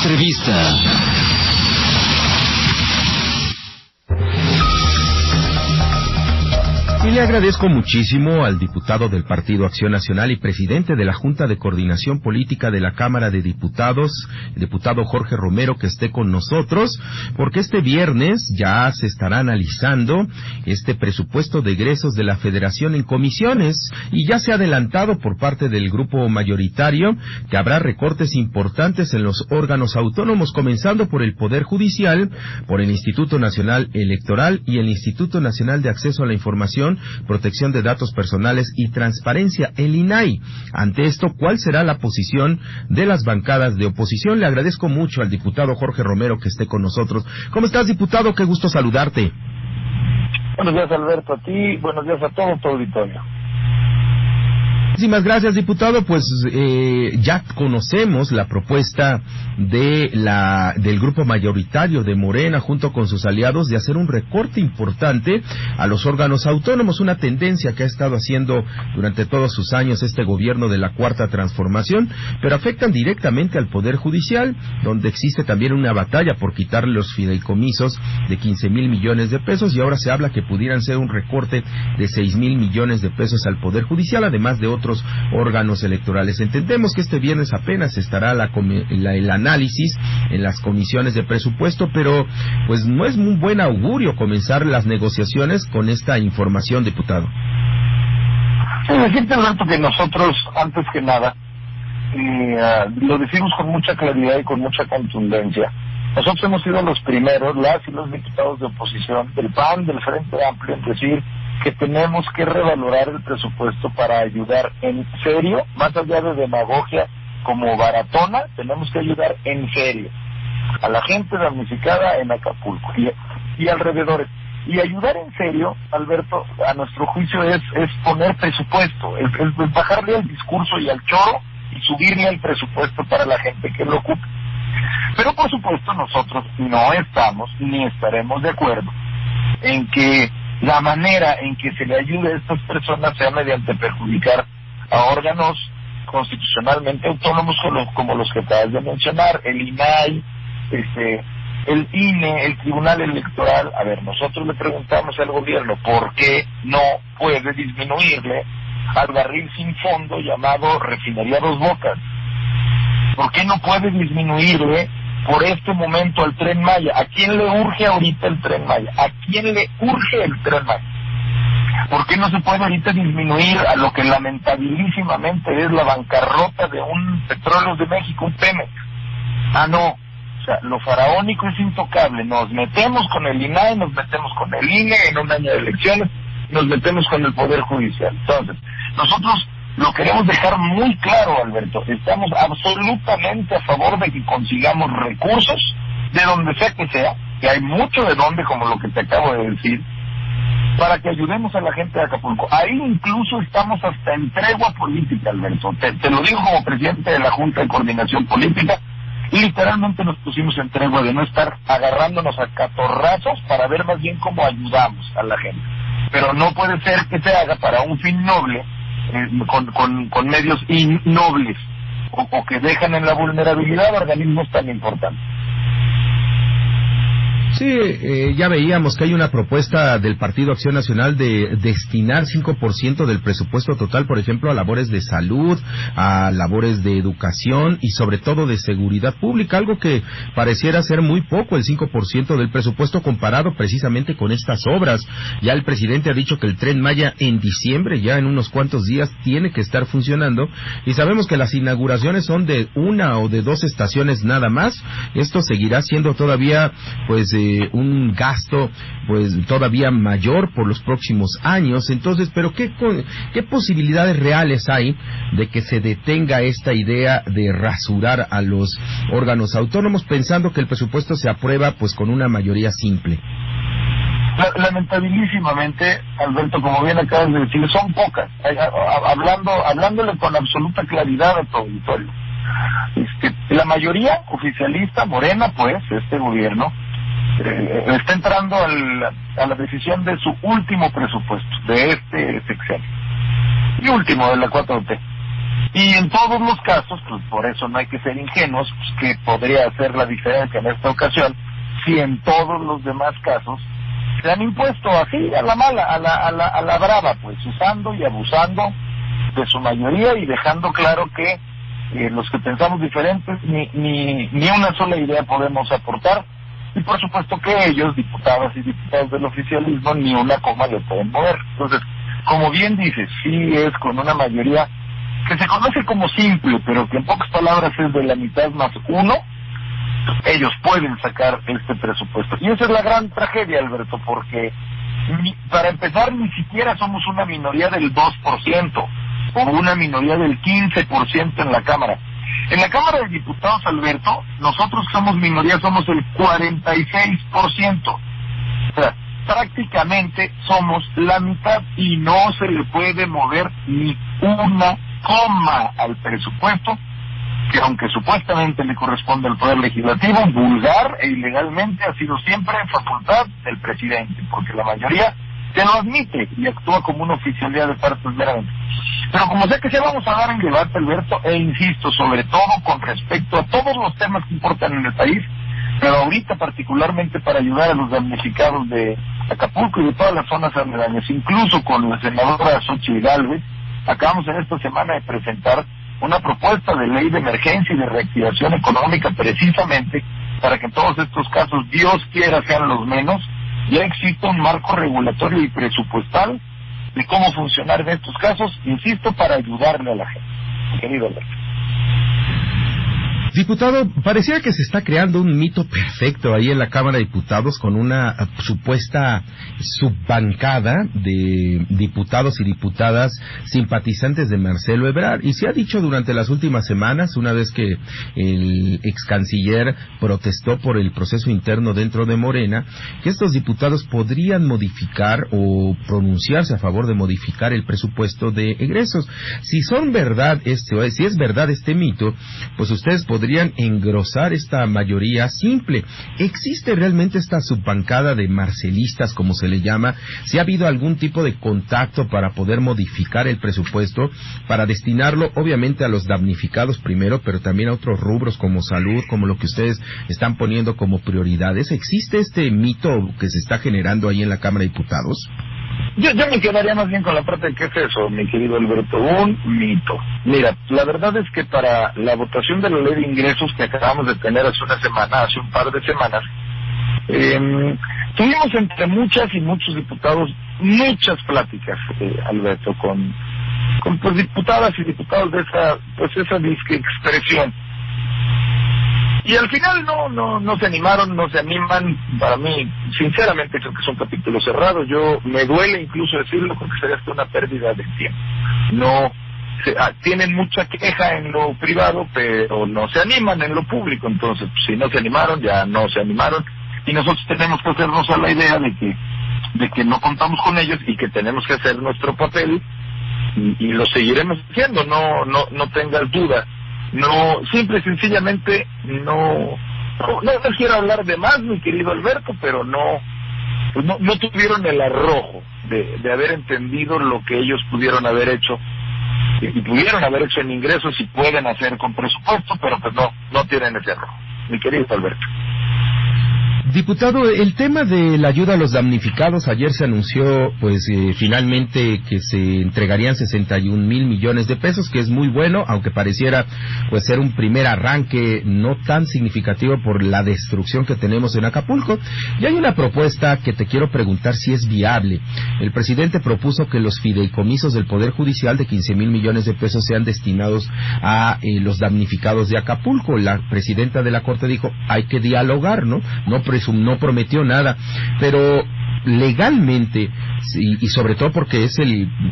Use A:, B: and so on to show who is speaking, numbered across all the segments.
A: Entrevista.
B: Y le agradezco muchísimo al diputado del Partido Acción Nacional y presidente de la Junta de Coordinación Política de la Cámara de Diputados, el diputado Jorge Romero, que esté con nosotros, porque este viernes ya se estará analizando este presupuesto de egresos de la Federación en comisiones, y ya se ha adelantado por parte del grupo mayoritario que habrá recortes importantes en los órganos autónomos, comenzando por el Poder Judicial, por el Instituto Nacional Electoral y el Instituto Nacional de Acceso a la Información, Protección de Datos Personales y Transparencia, el INAI. Ante esto, ¿cuál será la posición de las bancadas de oposición? Le agradezco mucho al diputado Jorge Romero que esté con nosotros. ¿Cómo estás, diputado? Qué gusto saludarte.
C: Buenos días, Alberto, a ti, buenos días a todo tu auditorio.
B: Muchísimas gracias, diputado. Pues ya conocemos la propuesta del grupo mayoritario de Morena junto con sus aliados de hacer un recorte importante a los órganos autónomos, una tendencia que ha estado haciendo durante todos sus años este gobierno de la Cuarta Transformación, pero afectan directamente al Poder Judicial, donde existe también una batalla por quitarle los fideicomisos de 15,000 millones de pesos, y ahora se habla que pudieran ser un recorte de 6,000 millones de pesos al Poder Judicial, además de otros órganos electorales. Entendemos que este viernes apenas estará el análisis en las comisiones de presupuesto, pero pues no es muy buen augurio comenzar las negociaciones con esta información, diputado.
C: Sí, decirte, Alberto, que nosotros, antes que nada, lo decimos con mucha claridad y con mucha contundencia, nosotros hemos sido los primeros, las y los diputados de oposición del PAN, del Frente Amplio, en decir que tenemos que revalorar el presupuesto para ayudar en serio, más allá de demagogia como baratona, tenemos que ayudar en serio a la gente damnificada en Acapulco y alrededores. Y ayudar en serio, Alberto, a nuestro juicio es poner presupuesto, es bajarle al discurso y al choro y subirle al presupuesto para la gente que lo ocupe. Pero por supuesto nosotros no estamos ni estaremos de acuerdo en que la manera en que se le ayude a estas personas sea mediante perjudicar a órganos constitucionalmente autónomos como los que acabas de mencionar, el INAI, el INE, el Tribunal Electoral. A ver, nosotros le preguntamos al gobierno por qué no puede disminuirle al barril sin fondo llamado Refinería Dos Bocas. ¿Por qué no puede disminuirle por este momento al Tren Maya? ¿A quién le urge ahorita el Tren Maya? ¿A quién le urge el Tren Maya? ¿Por qué no se puede ahorita disminuir a lo que lamentabilísimamente es la bancarrota de un Petróleos de México, un Pemex? No. O sea, lo faraónico es intocable. Nos metemos con el INAI, nos metemos con el INE en un año de elecciones, nos metemos con el Poder Judicial. Entonces, nosotros lo queremos dejar muy claro, Alberto. Estamos absolutamente a favor de que consigamos recursos, de donde sea, que hay mucho de donde, como lo que te acabo de decir, para que ayudemos a la gente de Acapulco. Ahí incluso estamos hasta en tregua política, Alberto. Te lo digo como presidente de la Junta de Coordinación Política, y literalmente nos pusimos en tregua de no estar agarrándonos a catorrazos para ver más bien cómo ayudamos a la gente. Pero no puede ser que se haga para un fin noble, con medios innobles o que dejan en la vulnerabilidad organismos tan importantes.
B: Sí, ya veíamos que hay una propuesta del Partido Acción Nacional de destinar 5% del presupuesto total, por ejemplo, a labores de salud, a labores de educación y sobre todo de seguridad pública, algo que pareciera ser muy poco, el 5% del presupuesto comparado precisamente con estas obras. Ya el presidente ha dicho que el Tren Maya en diciembre, ya en unos cuantos días, tiene que estar funcionando, y sabemos que las inauguraciones son de 1 o de 2 estaciones nada más. Esto seguirá siendo todavía pues un gasto pues todavía mayor por los próximos años. Entonces, pero ¿qué posibilidades reales hay de que se detenga esta idea de rasurar a los órganos autónomos, pensando que el presupuesto se aprueba pues con una mayoría simple?
C: Lamentabilísimamente, Alberto, como bien acabas de decir, son pocas. Hablándole con absoluta claridad a tu auditorio. La mayoría oficialista, Morena, pues, este gobierno, está entrando a la decisión de su último presupuesto, de este sexenio, y último de la 4T. Y en todos los casos, pues por eso no hay que ser ingenuos, pues que podría hacer la diferencia en esta ocasión, si en todos los demás casos se han impuesto así, a la mala, a la brava, pues usando y abusando de su mayoría y dejando claro que los que pensamos diferentes ni una sola idea podemos aportar, y por supuesto que ellos, diputadas y diputados del oficialismo, ni una coma le pueden mover. Entonces, como bien dices, sí es con una mayoría que se conoce como simple, pero que en pocas palabras es de la mitad más uno, ellos pueden sacar este presupuesto. Y esa es la gran tragedia, Alberto, porque para empezar ni siquiera somos una minoría del 2%, o una minoría del 15% en la Cámara. En la Cámara de Diputados, Alberto, nosotros que somos minoría somos el 46%. O sea, prácticamente somos la mitad y no se le puede mover ni una coma al presupuesto, que aunque supuestamente le corresponde al Poder Legislativo, vulgar e ilegalmente ha sido siempre facultad del presidente, porque la mayoría se lo admite y actúa como una oficialidad de partes meramente. Pero como sé que se vamos a dar en debate, Alberto, e insisto, sobre todo con respecto a todos los temas que importan en el país, pero ahorita particularmente para ayudar a los damnificados de Acapulco y de todas las zonas aledañas, incluso con la senadora Xochitl Gálvez, acabamos en esta semana de presentar una propuesta de ley de emergencia y de reactivación económica precisamente para que en todos estos casos, Dios quiera, sean los menos, ya existe un marco regulatorio y presupuestal de cómo funcionar en estos casos, insisto, para ayudarle a la gente. Querido Alberto.
B: Diputado, parecía que se está creando un mito perfecto ahí en la Cámara de Diputados con una supuesta subbancada de diputados y diputadas simpatizantes de Marcelo Ebrard. Y se ha dicho durante las últimas semanas, una vez que el ex canciller protestó por el proceso interno dentro de Morena, que estos diputados podrían modificar o pronunciarse a favor de modificar el presupuesto de egresos. Si son verdad si es verdad este mito, pues ustedes podrían engrosar esta mayoría simple. ¿Existe realmente esta subbancada de marcelistas, como se le llama? ¿Si ha habido algún tipo de contacto para poder modificar el presupuesto, para destinarlo obviamente a los damnificados primero, pero también a otros rubros como salud, como lo que ustedes están poniendo como prioridades? ¿Existe este mito que se está generando ahí en la Cámara de Diputados?
C: Yo me quedaría más bien con la parte de qué es eso, mi querido Alberto, un mito. Mira, la verdad es que para la votación de la ley de ingresos que acabamos de tener hace un par de semanas, tuvimos entre muchas y muchos diputados muchas pláticas, Alberto, con pues, diputadas y diputados de esa disque expresión. Y al final no se animaron, no se animan. Para mí, sinceramente, creo que es un capítulo cerrado. Me duele incluso decirlo porque sería hasta una pérdida de tiempo. Tienen mucha queja en lo privado, pero no se animan en lo público. Entonces, si no se animaron, ya no se animaron. Y nosotros tenemos que hacernos a la idea de que no contamos con ellos y que tenemos que hacer nuestro papel y lo seguiremos haciendo. No tengas duda. No, simple y sencillamente no quiero hablar de más, mi querido Alberto, pero no tuvieron el arrojo de haber entendido lo que ellos pudieron haber hecho y pudieron haber hecho en ingresos y pueden hacer con presupuesto, pero pues no tienen ese arrojo, mi querido Alberto.
B: Diputado, el tema de la ayuda a los damnificados, ayer se anunció finalmente que se entregarían 61,000 millones de pesos, que es muy bueno, aunque pareciera pues ser un primer arranque no tan significativo por la destrucción que tenemos en Acapulco. Y hay una propuesta que te quiero preguntar si es viable. El presidente propuso que los fideicomisos del Poder Judicial de 15,000 millones de pesos sean destinados a los damnificados de Acapulco. La presidenta de la Corte dijo, hay que dialogar, ¿no? No prometió nada, pero legalmente, y sobre todo porque es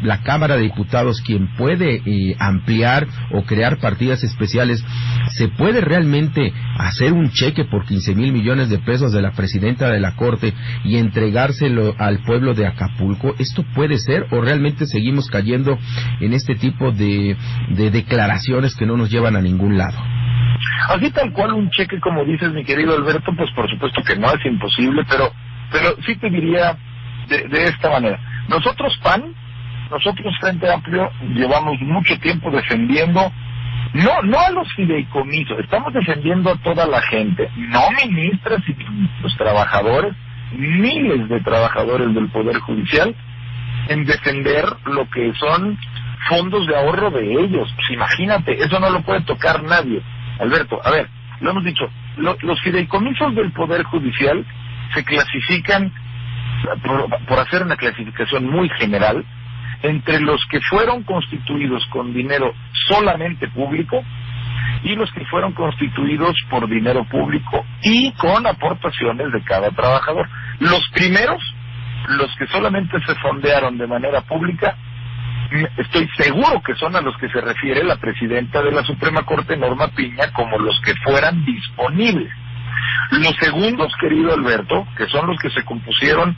B: la Cámara de Diputados quien puede ampliar o crear partidas especiales, ¿se puede realmente hacer un cheque por 15,000 millones de pesos de la presidenta de la Corte y entregárselo al pueblo de Acapulco? ¿Esto puede ser o realmente seguimos cayendo en este tipo de declaraciones que no nos llevan a ningún lado?
C: Así tal cual un cheque, como dices, mi querido Alberto, pues por supuesto que no es imposible, pero sí te diría de esta manera. Nosotros, PAN, Nosotros, Frente Amplio, llevamos mucho tiempo defendiendo, no a los fideicomisos, estamos defendiendo a toda la gente, no ministras y los trabajadores, miles de trabajadores del Poder Judicial, en defender lo que son fondos de ahorro de ellos. Pues imagínate, eso no lo puede tocar nadie. Alberto, a ver, lo hemos dicho, los fideicomisos del Poder Judicial se clasifican, por hacer una clasificación muy general, entre los que fueron constituidos con dinero solamente público y los que fueron constituidos por dinero público y con aportaciones de cada trabajador. Los primeros, los que solamente se fondearon de manera pública, estoy seguro que son a los que se refiere la presidenta de la Suprema Corte, Norma Piña, como los que fueran disponibles. Los segundos, querido Alberto, que son los que se compusieron,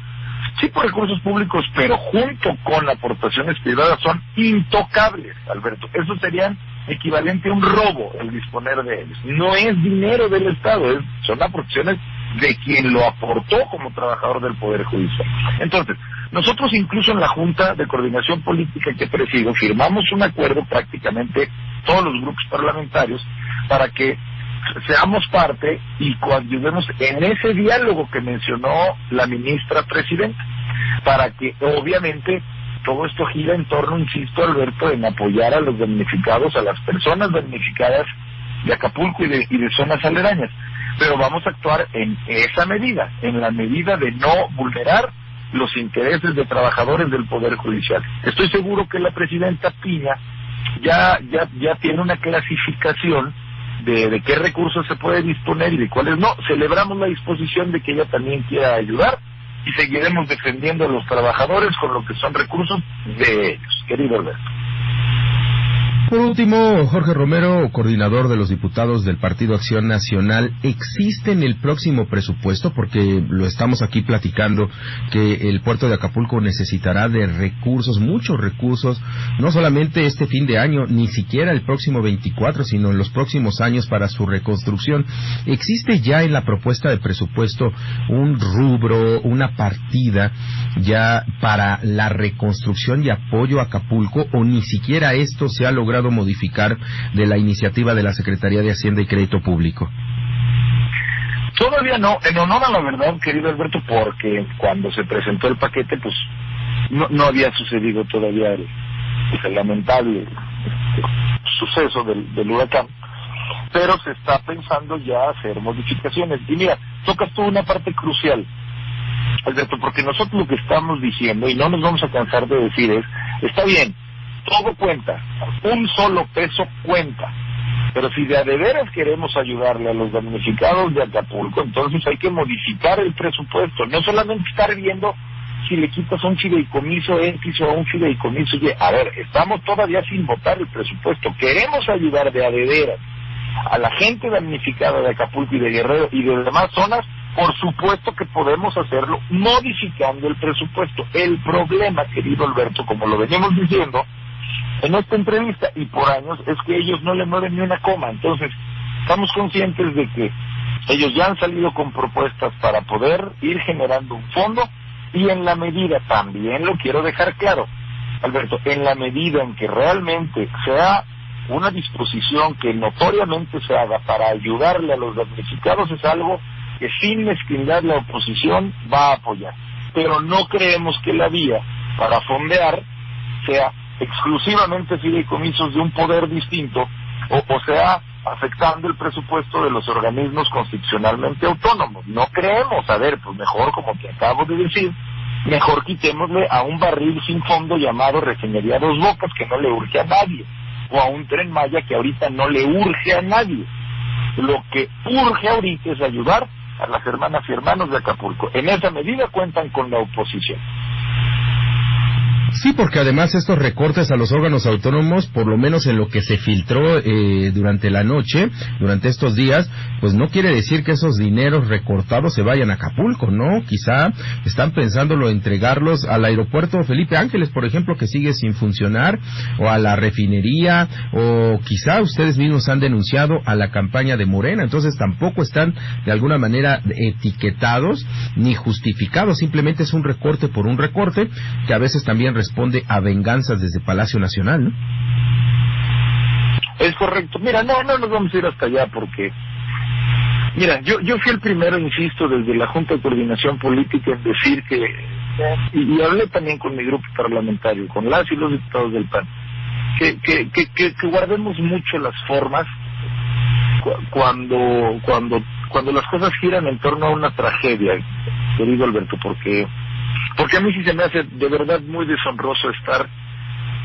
C: sí por recursos públicos, pero junto con aportaciones privadas, son intocables, Alberto. Esos serían equivalente a un robo el disponer de ellos. No es dinero del Estado, son aportaciones de quien lo aportó como trabajador del Poder Judicial. Entonces, nosotros incluso en la Junta de Coordinación Política que presido, firmamos un acuerdo prácticamente todos los grupos parlamentarios para que seamos parte y coayudemos en ese diálogo que mencionó la ministra presidenta, para que obviamente todo esto gira en torno, insisto, Alberto, en apoyar a los damnificados, a las personas damnificadas de Acapulco y de zonas aledañas. Pero vamos a actuar en esa medida, en la medida de no vulnerar los intereses de trabajadores del Poder Judicial. Estoy seguro que la presidenta Piña ya tiene una clasificación de qué recursos se puede disponer y de cuáles no. Celebramos la disposición de que ella también quiera ayudar y seguiremos defendiendo a los trabajadores con lo que son recursos de ellos, querido Alberto.
B: Por último, Jorge Romero, coordinador de los diputados del Partido Acción Nacional, ¿existe en el próximo presupuesto? Porque lo estamos aquí platicando, que el puerto de Acapulco necesitará de recursos, muchos recursos, no solamente este fin de año, ni siquiera el próximo 24, sino en los próximos años para su reconstrucción. ¿Existe ya en la propuesta de presupuesto un rubro, una partida ya para la reconstrucción y apoyo a Acapulco, o ni siquiera esto se ha logrado modificar de la iniciativa de la Secretaría de Hacienda y Crédito Público?
C: Todavía no, en honor a la verdad, querido Alberto, porque cuando se presentó el paquete, pues no había sucedido todavía el lamentable suceso del huracán, pero se está pensando ya hacer modificaciones. Y mira, tocas tú una parte crucial, Alberto, porque nosotros lo que estamos diciendo, y no nos vamos a cansar de decir, está bien, todo cuenta, un solo peso cuenta, pero si de veras queremos ayudarle a los damnificados de Acapulco, entonces hay que modificar el presupuesto, no solamente estar viendo si le quitas un fideicomiso X o un fideicomiso Y. A ver, estamos todavía sin votar el presupuesto, queremos ayudar de veras a la gente damnificada de Acapulco y de Guerrero y de demás zonas. Por supuesto que podemos hacerlo modificando el presupuesto. El problema, querido Alberto, como lo venimos diciendo en esta entrevista y por años, es que ellos no le mueven ni una coma. Entonces, estamos conscientes de que ellos ya han salido con propuestas para poder ir generando un fondo, y en la medida, también lo quiero dejar claro, Alberto, en la medida en que realmente sea una disposición que notoriamente se haga para ayudarle a los damnificados, es algo que sin mezquindad la oposición va a apoyar. Pero no creemos que la vía para fondear sea exclusivamente fideicomisos de un poder distinto, o sea, afectando el presupuesto de los organismos constitucionalmente autónomos. No creemos, a ver, pues mejor, como te acabo de decir, mejor quitémosle a un barril sin fondo llamado Refinería Dos Bocas, que no le urge a nadie, o a un Tren Maya que ahorita no le urge a nadie. Lo que urge ahorita es ayudar a las hermanas y hermanos de Acapulco. En esa medida cuentan con la oposición.
B: Sí, porque además estos recortes a los órganos autónomos, por lo menos en lo que se filtró durante la noche, durante estos días, pues no quiere decir que esos dineros recortados se vayan a Acapulco, ¿no? Quizá están pensándolo entregarlos al aeropuerto Felipe Ángeles, por ejemplo, que sigue sin funcionar, o a la refinería, o quizá ustedes mismos han denunciado a la campaña de Morena. Entonces tampoco están de alguna manera etiquetados ni justificados, simplemente es un recorte por un recorte, que a veces también responde a venganzas desde Palacio Nacional, ¿no?
C: Es correcto. Mira, no nos vamos a ir hasta allá porque... Mira, yo fui el primero, insisto, desde la Junta de Coordinación Política en decir que... Y hablé también con mi grupo parlamentario, con las y los diputados del PAN, que guardemos mucho las formas cuando las cosas giran en torno a una tragedia, querido Alberto, porque a mí sí se me hace de verdad muy deshonroso estar,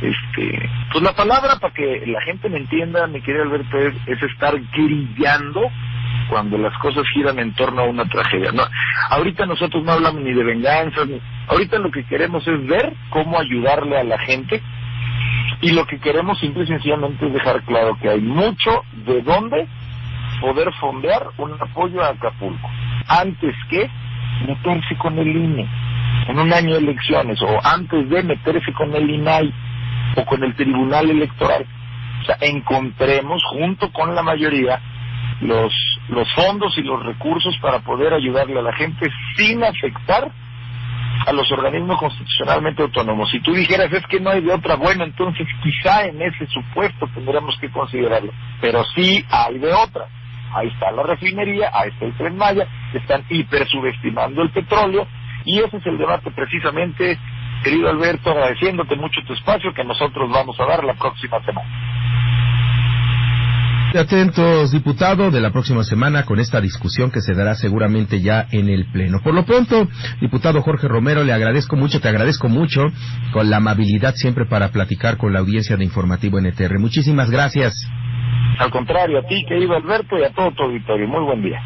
C: pues la palabra para que la gente me entienda, mi querido Alberto, es estar grillando cuando las cosas giran en torno a una tragedia. No, ahorita nosotros no hablamos ni de venganzas, ahorita lo que queremos es ver cómo ayudarle a la gente, y lo que queremos simple y sencillamente es dejar claro que hay mucho de dónde poder fondear un apoyo a Acapulco, antes que meterse con el INE en un año de elecciones, o antes de meterse con el INAI o con el Tribunal Electoral. O sea, encontremos junto con la mayoría los fondos y los recursos para poder ayudarle a la gente sin afectar a los organismos constitucionalmente autónomos. Si tú dijeras, es que no hay de otra, bueno, entonces quizá en ese supuesto tendríamos que considerarlo, pero sí hay de otra. Ahí está la refinería, ahí está el Tren Maya, están hipersubestimando el petróleo, y ese es el debate precisamente, querido Alberto, agradeciéndote mucho tu espacio que nosotros vamos a dar la próxima semana.
B: Atentos, diputado, de la próxima semana con esta discusión que se dará seguramente ya en el Pleno. Por lo pronto, diputado Jorge Romero, te agradezco mucho con la amabilidad siempre para platicar con la audiencia de Informativo NTR. Muchísimas gracias.
C: Al contrario, a ti, querido Alberto, y a todo tu auditorio. Muy buen día.